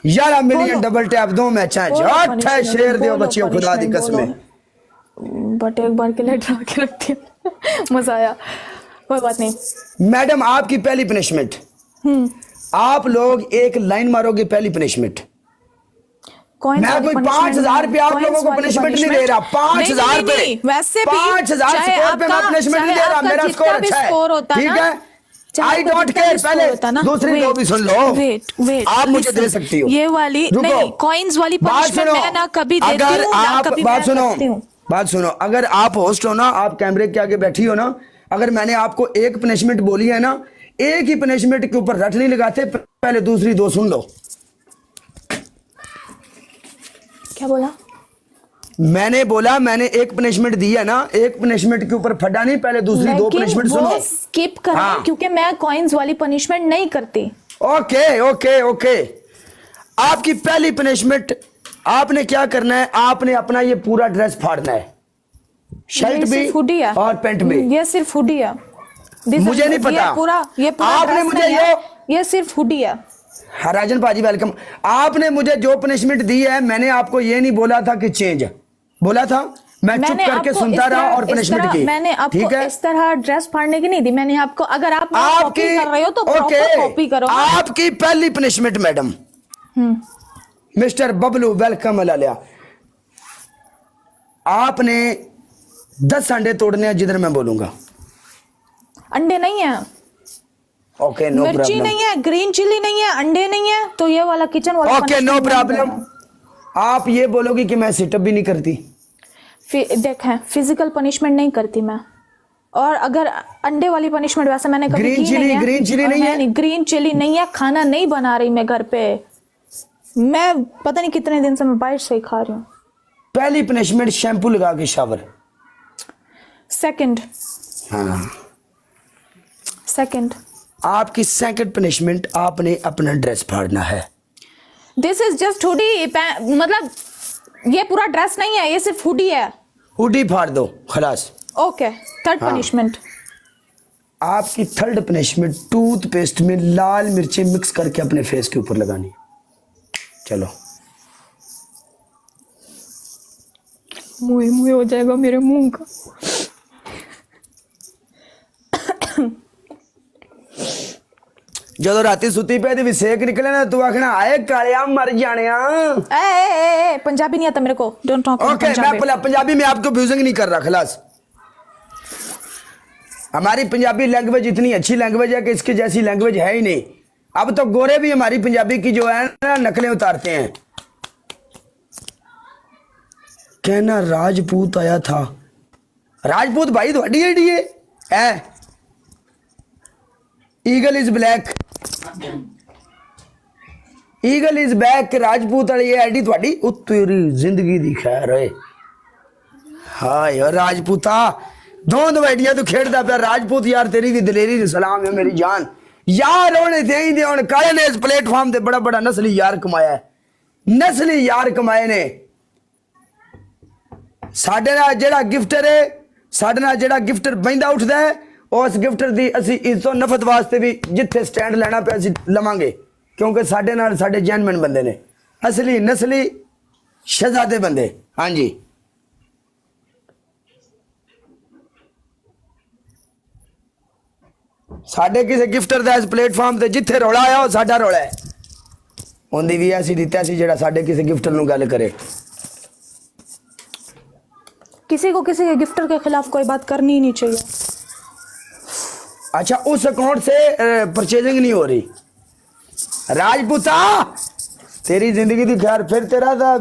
11 million double tap दो मैचा है शेर दियो बच्चियों खुदा दी कसमें। बट एक बार के लिए डरा के रखती हूँ मजा आया, कोई बात नहीं। मैडम आपकी पहली पनिशमेंट, आप लोग एक लाइन मारोगे पहली पनिशमेंट। मैं कोई 5,000 रुपया आप लोगों को पनिशमेंट नहीं दे रहा, 5,000 रुपए, वैसे 5,000 स्कोर पे मैं पनिशमेंट नहीं दे रहा, मेरा स्कोर अच्छा है, ठीक है। I don't care. पहले दूसरी दो भी सुन लो। वेट आप मुझे दे सकती हो ये वाली नहीं, कॉइंस वाली पनिशमेंट मैं ना कभी देती अगर हूं, ना आप कभी बात सुनो, अगर आप होस्ट हो ना, आप कैमरे के आगे बैठी हो ना, अगर मैंने आपको एक पनिशमेंट बोली है ना, एक ही पनिशमेंट के ऊपर रट नहीं लगाते, पहले दूसरी दो सुन लो। क्या बोला? मैंने बोला मैंने एक पनिशमेंट दी है ना, एक पनिशमेंट के ऊपर फटा नहीं, पहले दूसरी दो पनिशमेंट सुनो। स्किप करना हाँ। क्योंकि मैं कॉइंस वाली पनिशमेंट नहीं करती। Okay okay okay. आपकी पहली पनिशमेंट, आपने क्या करना है, आपने अपना ये पूरा ड्रेस फाड़ना है, शर्ट भी और पैंट भी। ये सिर्फ हुडी है, मुझे नहीं पता, ये पूरा आपने मुझे ये सिर्फ हुडी है। हाँ राजन पाजी वेलकम। आपने मुझे जो पनिशमेंट दी है, मैंने आपको ये नहीं बोला था कि चेंज, बोला था मैं चुप करके सुनता रहा और पनिशमेंट की। मैंने आपको इस तरह ड्रेस फाड़ने की नहीं दी, मैंने आपको, अगर आप कॉपी कर रहे हो तो प्रॉपर कॉपी करो। आपकी पहली punishment madam, mister Bablu welcome अलालिया, आपने 10 अंडे तोड़ने हैं जिधर मैं बोलूंगा। अंडे नहीं है, ओके नो प्रॉब्लम। मिर्ची नहीं है, ग्रीन चिली नहीं है, अंडे नहीं है, तो ये वाला किचन वाला ओके नो प्रॉब्लम। आप ये बोलोगी कि मैं सिटअप भी नहीं करती। देखें, फिजिकल पनिशमेंट नहीं करती मैं, और अगर अंडे वाली पनिशमेंट वैसे मैंने कभी ग्रीन की चिली, नहीं है। ग्रीन चिली नहीं है, ग्रीन चिली नहीं है, खाना नहीं बना रही मैं घर पे, मैं पता नहीं कितने दिन से मैं बाहर से ही खा रही हूँ। पहली पनिशमेंट शैम्पू लगा के शावर। सेकंड, हाँ सेकंड। आपकी सेकंड पनिशमेंट, आपने अपना ड्रेस फाड़ना है। दिस इज जस्ट हुडी, मतलब ये पूरा ड्रेस नहीं है, ये सिर्फ हुडी है। हुडी फाड़ दो खलास। Okay, third punishment. आपकी थर्ड पनिशमेंट, टूथपेस्ट में लाल मिर्ची मिक्स करके अपने फेस के ऊपर लगानी। चलो मुंह मुंह हो जाएगा मेरे मुंह का। ਜਦੋਂ राती सुती पे भी सेक निकले ना, तू आखना आए कालिया मर जाने। पंजाबी नहीं आता मेरे को, डोंट टॉक। ओके मैं पंजाबी में आपको अब्यूजिंग नहीं कर रहा, खलास। हमारी पंजाबी लैंग्वेज इतनी अच्छी लैंग्वेज है कि इसकी जैसी लैंग्वेज है ही नहीं। अब तो गोरे भी हमारी पंजाबी की जो है ना नकलें उतारते हैं। कहना राजपूत आया था, राजपूत भाई थोड़ी एडी है। Eagle is black, eagle is back, Rajput वाली एडी थोड़ी तेरी जिंदगी दी खैर है। हाय यार राजपूता, दो दवाइयां तू खेड़दा पे राजपूत यार, तेरी भी दलेरी दी सलाम है मेरी जान यार। होने दे ही दे, हुन काले ने इस प्लेटफॉर्म ते बड़ा बड़ा नस्ली यार कमाया है, नस्ली यार कमाए ने। साडे नाल जेड़ा गिफ्टर है, साडे नाल जेड़ा गिफ्टर बहिंदा उठदा है, उस गिफ्टर दी असी इज्जत नफत वास्ते भी जिथे स्टैंड लेना पे असी लवांगे, क्योंकि साडे नाल साडे जेनमैन बंदे ने, असली नस्ली शहजादे बंदे। हाँ जी साडे किसी गिफ्टर दा इस प्लेटफॉर्म ते जिथे रौला आया वो साडा रौला है। उन्दी भी ऐसी दिता सी जेड़ा साडे किसी गिफ्टर नूं गल करे। किसी को किसी के गिफ्टर के खिलाफ कोई बात करनी ही नहीं चाहिए। अच्छा उस अकाउंट से परचेजिंग नहीं हो रही। राजपूता तेरी जिंदगी दी खैर, फिर तेरा था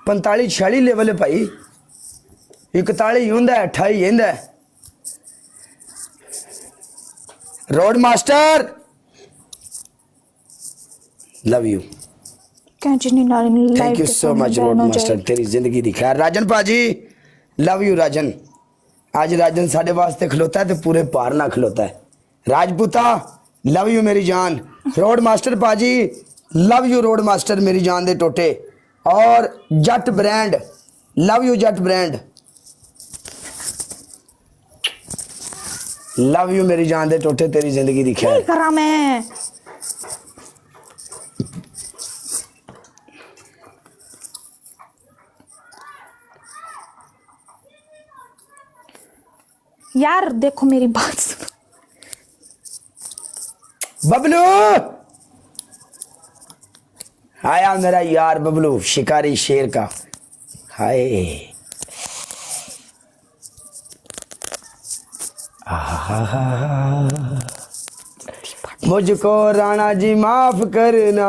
45-46 लेवल है भाई, 41 हुंदा है, 28 हिंदा है। Road master love you, thank you so much road master, तेरी जिंदगी दी खैर। राजन पाजी लव यू राजन। आज राजन साढ़े वास्ते खलोता है तो पूरे पार ना खलोता है। राजपूता लव यू मेरी जान। रोड मास्टर पाजी लव यू रोड मास्टर मेरी जान दे टोटे। और Jatt brand love you Jatt brand, love you मेरी जान दे टोटे, तेरी जिंदगी दी खैर। करा मैं यार देखो मेरी बात सुनो। बबलू आया मेरा यार बबलू, शिकारी शेर का। हाय मुझको राणा जी माफ करना,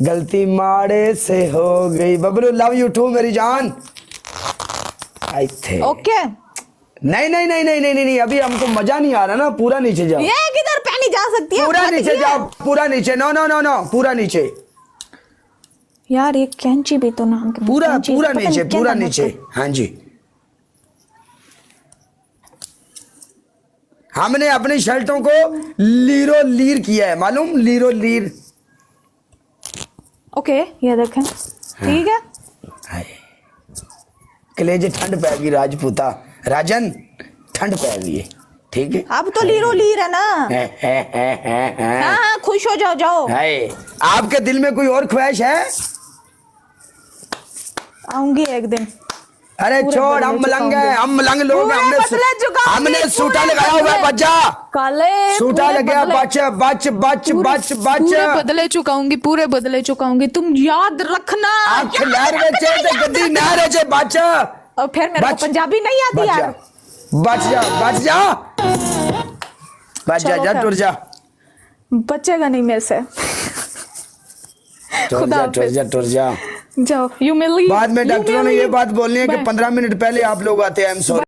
गलती माड़े से हो गई। बबलू लव यू टू मेरी जान। आई थे ओके नहीं नहीं नहीं नहीं नहीं नहीं, अभी हमको मजा नहीं आ रहा ना। पूरा नीचे जाओ, ये किधर पहनी जा सकती है? पूरा फट नीचे गया। जाओ, पूरा नीचे। नो नो नो नो, पूरा नीचे, यार ये कैंची भी तो नाम की पूरा कैंची, पूरा पता नहीं नीचे, क्या पूरा नाम है नीचे। उसका। हाँ जी, हमने अपनी शर्टों को लीरो लीर किया है, मालूम? लीरो लीर। ओके ये देखें, ठीक है। हाय कलेजे ठंड पैगी राजपूता, राजन ठंड पैगी है, ठीक है। अब तो लीरो लीर है ना। हाँ हाँ खुश हो जाओ, जाओ। हाय आपके दिल में कोई और ख्वाहिश है? आऊंगी एक दिन। अरे पूरे छोड़, बदले हम मलंग चुकाऊंगी। हैं, हम मलंग लोग हैं। पूरे बदले चुकाऊंगी, हमने सूटा पूरे लगाया हुआ है बदले। बच्चा, काले सूटा पूरे लग गया। बदले- बच बच बच बच बच। पूरे बदले चुकाऊंगी, पूरे बदले चुकाऊंगी, तुम याद रखना। आंख लहर बेचे तो गद्दी नहर बेचे। बच और फिर मेरे को बच, पंजाबी नहीं आती बच जा, यार। बच जा, बच जा, बच जा, चलो जा फिर। टुर जा, बचेगा नहीं मेरे से। टुर खुदा जा, टुर हाफिज। जा, टुर जा। जाओ, यू मिल लीव। बाद में डॉक्टरों ने ये बात बोलनी है कि Bye. 15 मिनट पहले आप लोग आते हैं। Sorry,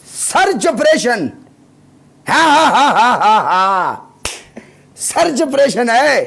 search operation. हाँ हाँ हाँ हाँ हाँ हाँ, सर्च ऑपरेशन है।